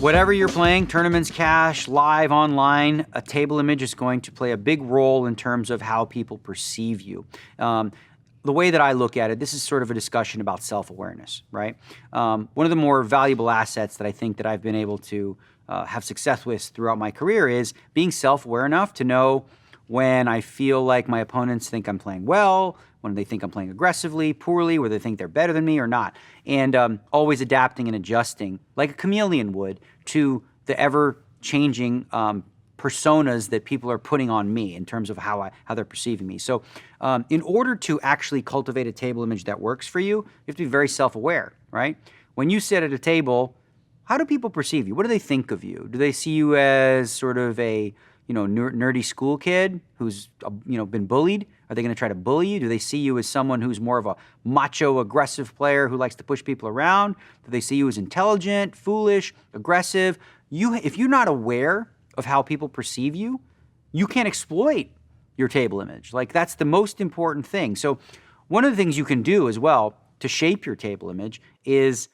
Whatever you're playing, tournaments, cash, live, online, a table image is going to play a big role in terms of how people perceive you. The way that I look at it, this is sort of a discussion about self-awareness, right? One of the more valuable assets that I think that I've been able to have success with throughout my career is being self-aware enough to know when I feel like my opponents think I'm playing well, when they think I'm playing aggressively, poorly, whether they think they're better than me or not. And always adapting and adjusting like a chameleon would to the ever-changing personas that people are putting on me in terms of how they're perceiving me. So in order to actually cultivate a table image that works for you, you have to be very self-aware, right? When you sit at a table, how do people perceive you? What do they think of you? Do they see you as sort of a nerdy school kid who's been bullied? Are they going to try to bully you? Do they see you as someone who's more of a macho, aggressive player who likes to push people around? Do they see you as intelligent, foolish, aggressive? If you're not aware of how people perceive you, you can't exploit your table image. Like, that's the most important thing. So one of the things you can do as well to shape your table image is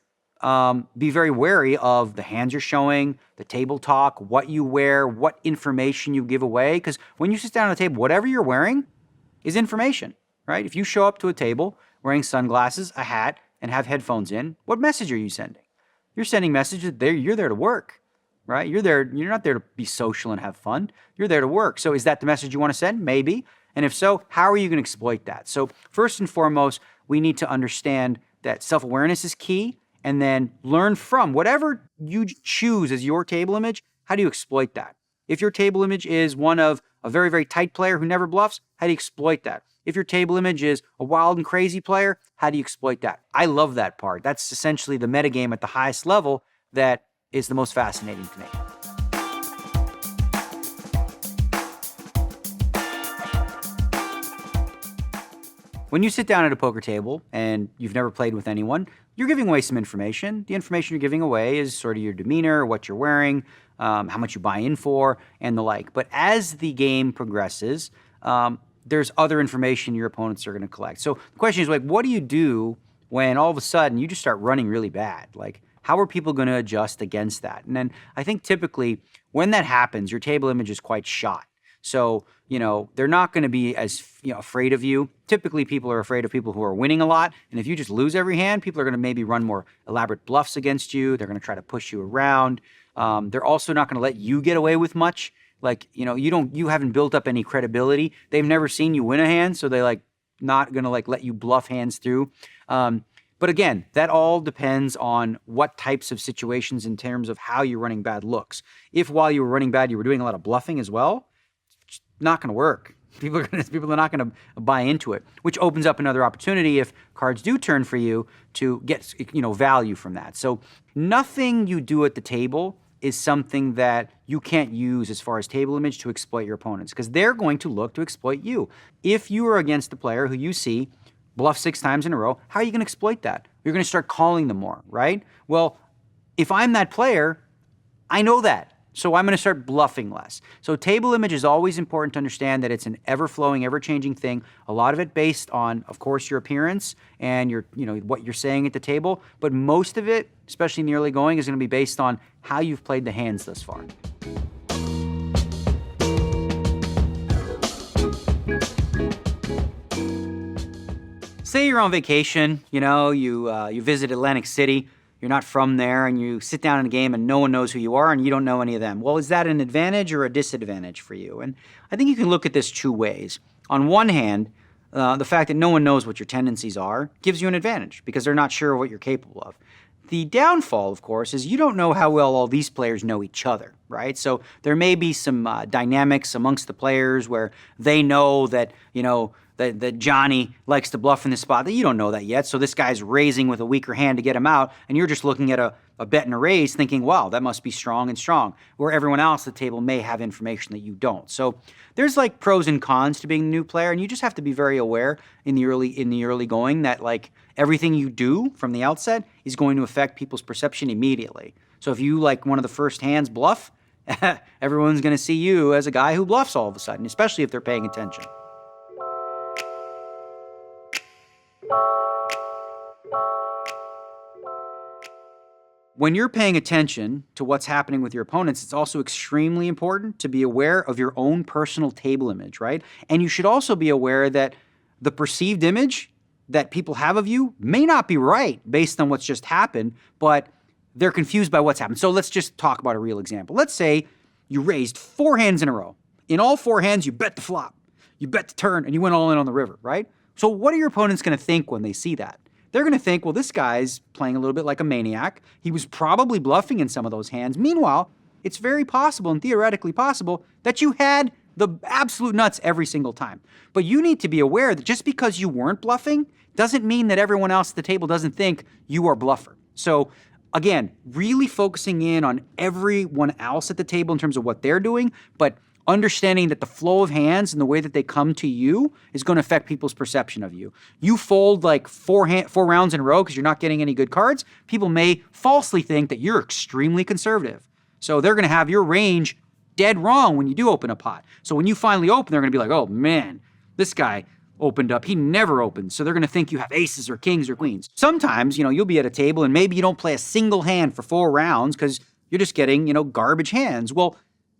be very wary of the hands you're showing, the table talk, what you wear, what information you give away. Because when you sit down at a table, whatever you're wearing is information, right? If you show up to a table wearing sunglasses, a hat, and have headphones in, what message are you sending? You're sending messages that you're there to work, right? You're not there to be social and have fun. You're there to work. So is that the message you want to send? Maybe. And if so, how are you going to exploit that? So first and foremost, we need to understand that self-awareness is key, and then learn from whatever you choose as your table image. How do you exploit that? If your table image is one of a very, very tight player who never bluffs, how do you exploit that? If your table image is a wild and crazy player, how do you exploit that? I love that part. That's essentially the metagame at the highest level that is the most fascinating to me. When you sit down at a poker table and you've never played with anyone, you're giving away some information. The information you're giving away is sort of your demeanor, what you're wearing, how much you buy in for, and the like. But as the game progresses, there's other information your opponents are going to collect. So the question is, like, what do you do when all of a sudden you just start running really bad? Like, how are people going to adjust against that? And then I think typically when that happens, your table image is quite shot. So, they're not going to be as afraid of you. Typically, people are afraid of people who are winning a lot. And if you just lose every hand, people are going to maybe run more elaborate bluffs against you. They're going to try to push you around. They're also not going to let you get away with much. Like, you haven't built up any credibility. They've never seen you win a hand, so they not going to let you bluff hands through. But again, that all depends on what types of situations in terms of how you're running bad looks. If while you were running bad, you were doing a lot of bluffing as well, it's not going to work. People are not going to buy into it, which opens up another opportunity if cards do turn for you to get value from that. So nothing you do at the table is something that you can't use as far as table image to exploit your opponents, because they're going to look to exploit you. If you are against a player who you see bluff 6 times in a row, how are you going to exploit that? You're going to start calling them more, right? Well, if I'm that player, I know that. So I'm going to start bluffing less. So table image is always important to understand that it's an ever-flowing, ever-changing thing. A lot of it based on, of course, your appearance and your, what you're saying at the table. But most of it, especially in the early going, is going to be based on how you've played the hands thus far. Say you're on vacation, you visit Atlantic City. You're not from there, and you sit down in a game and no one knows who you are and you don't know any of them. Well, is that an advantage or a disadvantage for you? And I think you can look at this 2 ways. On one hand, the fact that no one knows what your tendencies are gives you an advantage because they're not sure what you're capable of. The downfall, of course, is you don't know how well all these players know each other, right? So there may be some dynamics amongst the players where they know that, that Johnny likes to bluff in this spot, that you don't know that yet. So this guy's raising with a weaker hand to get him out, and you're just looking at a bet and a raise thinking, wow, that must be strong and strong, where everyone else at the table may have information that you don't. So there's pros and cons to being a new player, and you just have to be very aware in the early going that everything you do from the outset is going to affect people's perception immediately. So if you one of the first hands bluff, everyone's going to see you as a guy who bluffs all of a sudden, especially if they're paying attention. When you're paying attention to what's happening with your opponents, it's also extremely important to be aware of your own personal table image, right? And you should also be aware that the perceived image that people have of you may not be right based on what's just happened, but they're confused by what's happened. So let's just talk about a real example. Let's say you raised 4 hands in a row. In all 4 hands, you bet the flop, you bet the turn, and you went all in on the river, right? So what are your opponents going to think when they see that? They're going to think, well, this guy's playing a little bit like a maniac. He was probably bluffing in some of those hands. Meanwhile, it's very possible and theoretically possible that you had the absolute nuts every single time. But you need to be aware that just because you weren't bluffing doesn't mean that everyone else at the table doesn't think you are a bluffer. So again, really focusing in on everyone else at the table in terms of what they're doing, but understanding that the flow of hands and the way that they come to you is going to affect people's perception of you. You fold like 4 rounds in a row because you're not getting any good cards, people may falsely think that you're extremely conservative. So they're going to have your range dead wrong when you do open a pot. So when you finally open, they're going to be like, oh man, this guy opened up. He never opens. So they're going to think you have aces or kings or queens. Sometimes, you'll be at a table and maybe you don't play a single hand for 4 rounds because you're just getting, garbage hands. Well,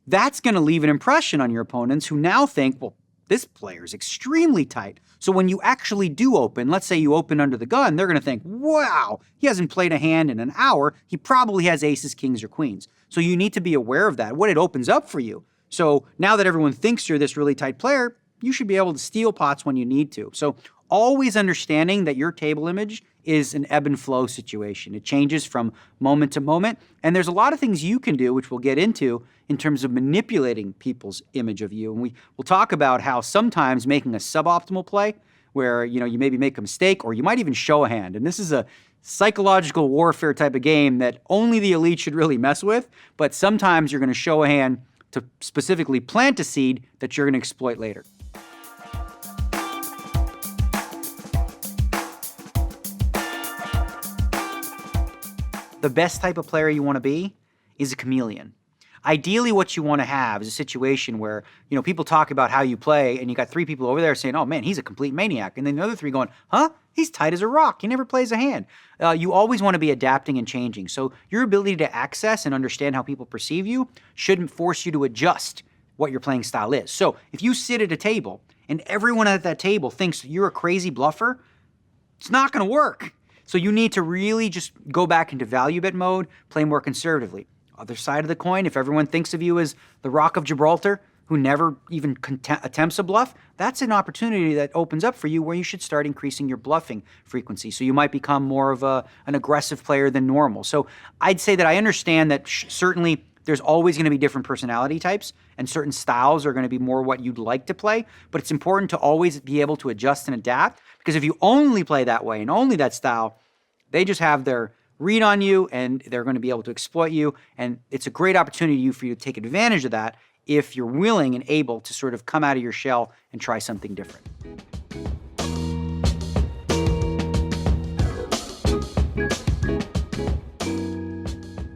that's going to leave an impression on your opponents who now think, well, this player is extremely tight. So when you actually do open, let's say you open under the gun, they're going to think, wow, he hasn't played a hand in an hour. He probably has aces, kings, or queens. So you need to be aware of that, what it opens up for you. So now that everyone thinks you're this really tight player, you should be able to steal pots when you need to. So always understanding that your table image is an ebb and flow situation. It changes from moment to moment. And there's a lot of things you can do, which we'll get into in terms of manipulating people's image of you. And we'll talk about how sometimes making a suboptimal play where, you maybe make a mistake or you might even show a hand. And this is a psychological warfare type of game that only the elite should really mess with. But sometimes you're going to show a hand to specifically plant a seed that you're going to exploit later. The best type of player you want to be is a chameleon. Ideally, what you want to have is a situation where, people talk about how you play and you got 3 people over there saying, oh man, he's a complete maniac. And then the other 3 going, huh? He's tight as a rock. He never plays a hand. You always want to be adapting and changing. So your ability to access and understand how people perceive you shouldn't force you to adjust what your playing style is. So if you sit at a table and everyone at that table thinks you're a crazy bluffer, it's not going to work. So you need to really just go back into value bet mode, play more conservatively. Other side of the coin, if everyone thinks of you as the Rock of Gibraltar, who never even attempts a bluff, that's an opportunity that opens up for you where you should start increasing your bluffing frequency. So you might become more of an aggressive player than normal. So I'd say that I understand that certainly there's always going to be different personality types and certain styles are going to be more what you'd like to play, but it's important to always be able to adjust and adapt because if you only play that way and only that style, they just have their read on you and they're going to be able to exploit you. And it's a great opportunity for you to take advantage of that if you're willing and able to sort of come out of your shell and try something different.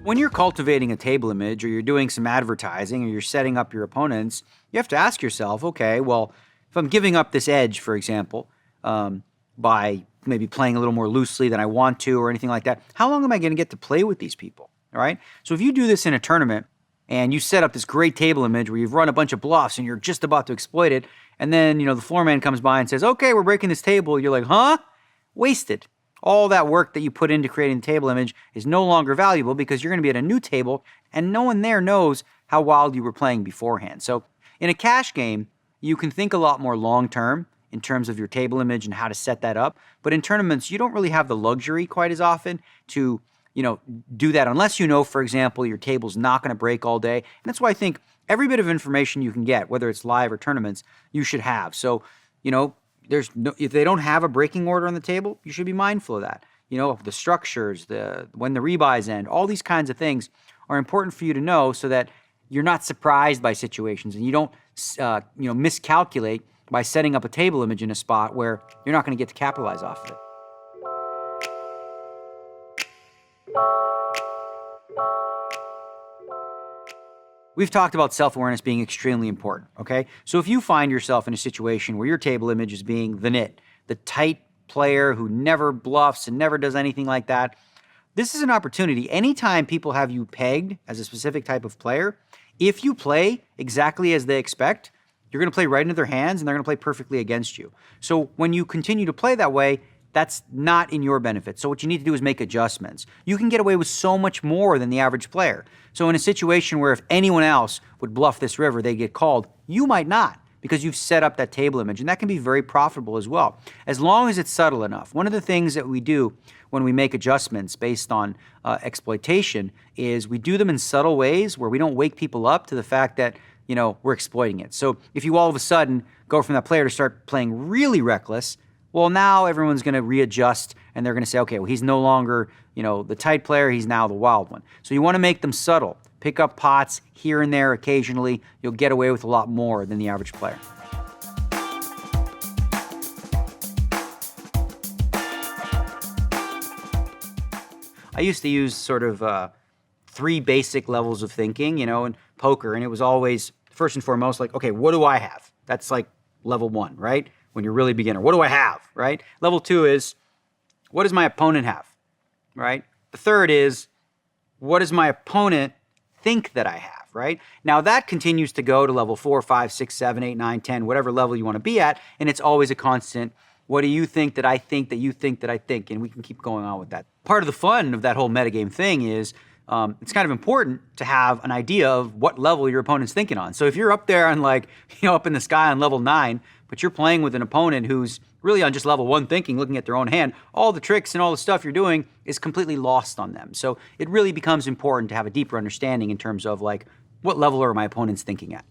When you're cultivating a table image or you're doing some advertising or you're setting up your opponents, you have to ask yourself, okay, well, if I'm giving up this edge, for example, by maybe playing a little more loosely than I want to or anything like that, how long am I going to get to play with these people, all right? So if you do this in a tournament and you set up this great table image where you've run a bunch of bluffs and you're just about to exploit it, and then, the floor man comes by and says, okay, we're breaking this table, you're like, huh? Wasted. All that work that you put into creating the table image is no longer valuable because you're going to be at a new table and no one there knows how wild you were playing beforehand. So in a cash game, you can think a lot more long-term in terms of your table image and how to set that up. But in tournaments, you don't really have the luxury quite as often to, do that unless for example, your table's not going to break all day. And that's why I think every bit of information you can get, whether it's live or tournaments, you should have. So, if they don't have a breaking order on the table, you should be mindful of that. The structures, when the rebuys end, all these kinds of things are important for you to know so that you're not surprised by situations and you don't, miscalculate by setting up a table image in a spot where you're not going to get to capitalize off of it. We've talked about self-awareness being extremely important, okay? So if you find yourself in a situation where your table image is being the nit, the tight player who never bluffs and never does anything like that, this is an opportunity. Anytime people have you pegged as a specific type of player, if you play exactly as they expect, you're going to play right into their hands and they're going to play perfectly against you. So when you continue to play that way, that's not in your benefit. So what you need to do is make adjustments. You can get away with so much more than the average player. So in a situation where if anyone else would bluff this river, they get called, you might not, because you've set up that table image, and that can be very profitable as well, as long as it's subtle enough. One of the things that we do when we make adjustments based on exploitation is we do them in subtle ways where we don't wake people up to the fact that, you know, we're exploiting it. So if you all of a sudden go from that player to start playing really reckless, well, now everyone's going to readjust and they're going to say, okay, well, he's no longer, you know, the tight player, he's now the wild one. So you want to make them subtle. Pick up pots here and there occasionally. You'll get away with a lot more than the average player. I used to use sort of 3 basic levels of thinking, you know, in poker, and it was always, first and foremost, like, okay, what do I have? That's like level 1, right? When you're really beginner, what do I have, right? Level 2 is, what does my opponent have, right? The third is, what does my opponent think that I have, right? Now that continues to go to level 4, 5, 6, 7, 8, 9, 10, whatever level you want to be at, and it's always a constant, what do you think that I think that you think that I think? And we can keep going on with that. Part of the fun of that whole metagame thing is it's kind of important to have an idea of what level your opponent's thinking on. So if you're up there on like, you know, up in the sky on level 9, but you're playing with an opponent who's really on just level 1 thinking, looking at their own hand, all the tricks and all the stuff you're doing is completely lost on them. So it really becomes important to have a deeper understanding in terms of like, what level are my opponents thinking at?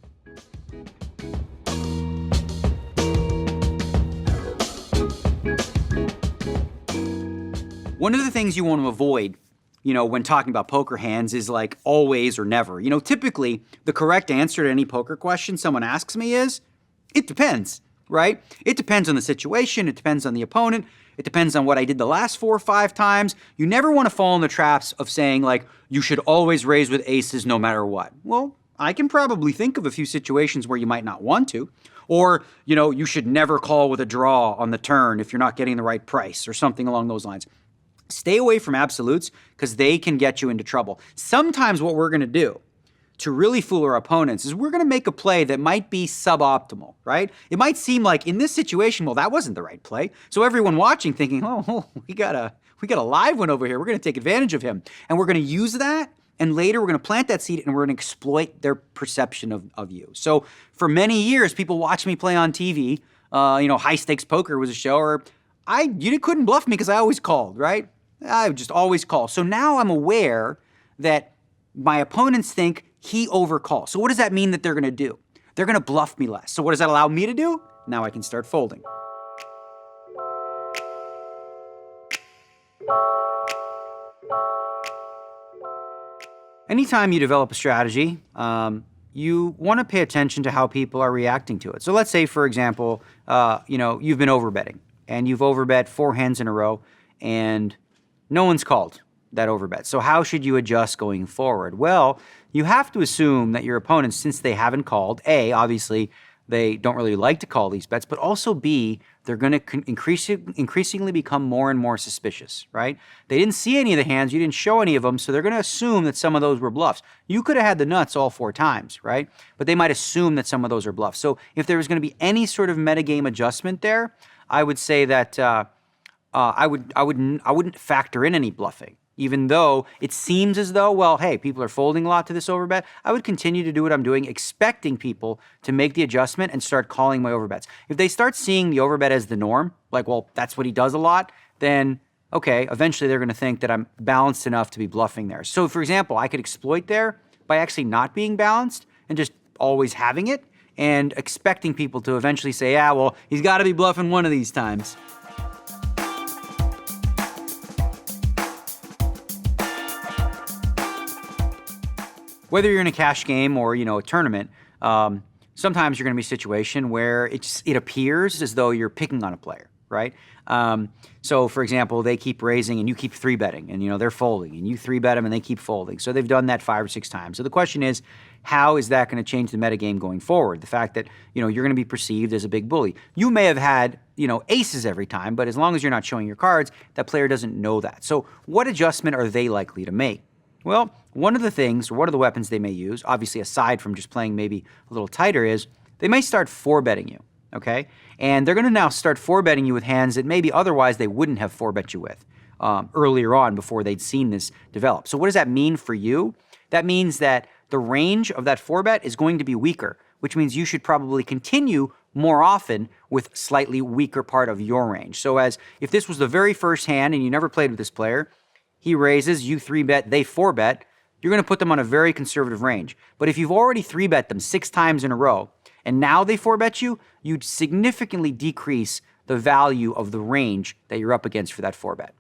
One of the things you want to avoid, you know, when talking about poker hands is like always or never. You know, typically the correct answer to any poker question someone asks me is, it depends, right? It depends on the situation. It depends on the opponent. It depends on what I did the last 4 or 5 times. You never want to fall in the traps of saying like, you should always raise with aces no matter what. Well, I can probably think of a few situations where you might not want to. Or, you know, you should never call with a draw on the turn if you're not getting the right price or something along those lines. Stay away from absolutes because they can get you into trouble. Sometimes what we're going to do to really fool our opponents is we're going to make a play that might be suboptimal, right? It might seem like in this situation, well, that wasn't the right play. So everyone watching thinking, oh, we got a live one over here. We're going to take advantage of him. And we're going to use that. And later we're going to plant that seed and we're going to exploit their perception of you. So for many years, people watched me play on TV. You know, High Stakes Poker was a show, or you couldn't bluff me because I always called, right? I would just always call. So now I'm aware that my opponents think he overcalls. So what does that mean that they're going to do? They're going to bluff me less. So what does that allow me to do? Now I can start folding. Anytime you develop a strategy, you want to pay attention to how people are reacting to it. So let's say, for example, you know, you've been overbetting and you've overbet 4 hands in a row and no one's called that overbet. So how should you adjust going forward? Well, you have to assume that your opponents, since they haven't called, A, obviously they don't really like to call these bets, but also B, they're going to increasingly become more and more suspicious, right? They didn't see any of the hands, you didn't show any of them, so they're going to assume that some of those were bluffs. You could have had the nuts all 4 times, right? But they might assume that some of those are bluffs. So if there was going to be any sort of metagame adjustment there, I would say that I wouldn't factor in any bluffing. Even though it seems as though, well, hey, people are folding a lot to this overbet, I would continue to do what I'm doing, expecting people to make the adjustment and start calling my overbets. If they start seeing the overbet as the norm, like, well, that's what he does a lot, then, okay, eventually they're going to think that I'm balanced enough to be bluffing there. So, for example, I could exploit there by actually not being balanced and just always having it and expecting people to eventually say, yeah, well, he's got to be bluffing one of these times. Whether you're in a cash game or, you know, a tournament, sometimes you're going to be in a situation where it appears as though you're picking on a player, right? So, for example, they keep raising and you keep 3-betting, and, you know, they're folding, and you 3-bet them and they keep folding. So they've done that 5 or 6 times. So the question is, how is that going to change the metagame going forward? The fact that, you're going to be perceived as a big bully. You may have had, aces every time, but as long as you're not showing your cards, that player doesn't know that. So what adjustment are they likely to make? Well, one of the things, or one of the weapons they may use, obviously aside from just playing maybe a little tighter, is they may start 4-betting you, okay? And they're going to now start 4-betting you with hands that maybe otherwise they wouldn't have 4-bet you with earlier on before they'd seen this develop. So what does that mean for you? That means that the range of that 4-bet is going to be weaker, which means you should probably continue more often with slightly weaker part of your range. So as if this was the very first hand and you never played with this player, he raises, you 3-bet, they 4-bet, you're going to put them on a very conservative range. But if you've already 3-bet them 6 times in a row, and now they 4-bet you, you'd significantly decrease the value of the range that you're up against for that 4-bet.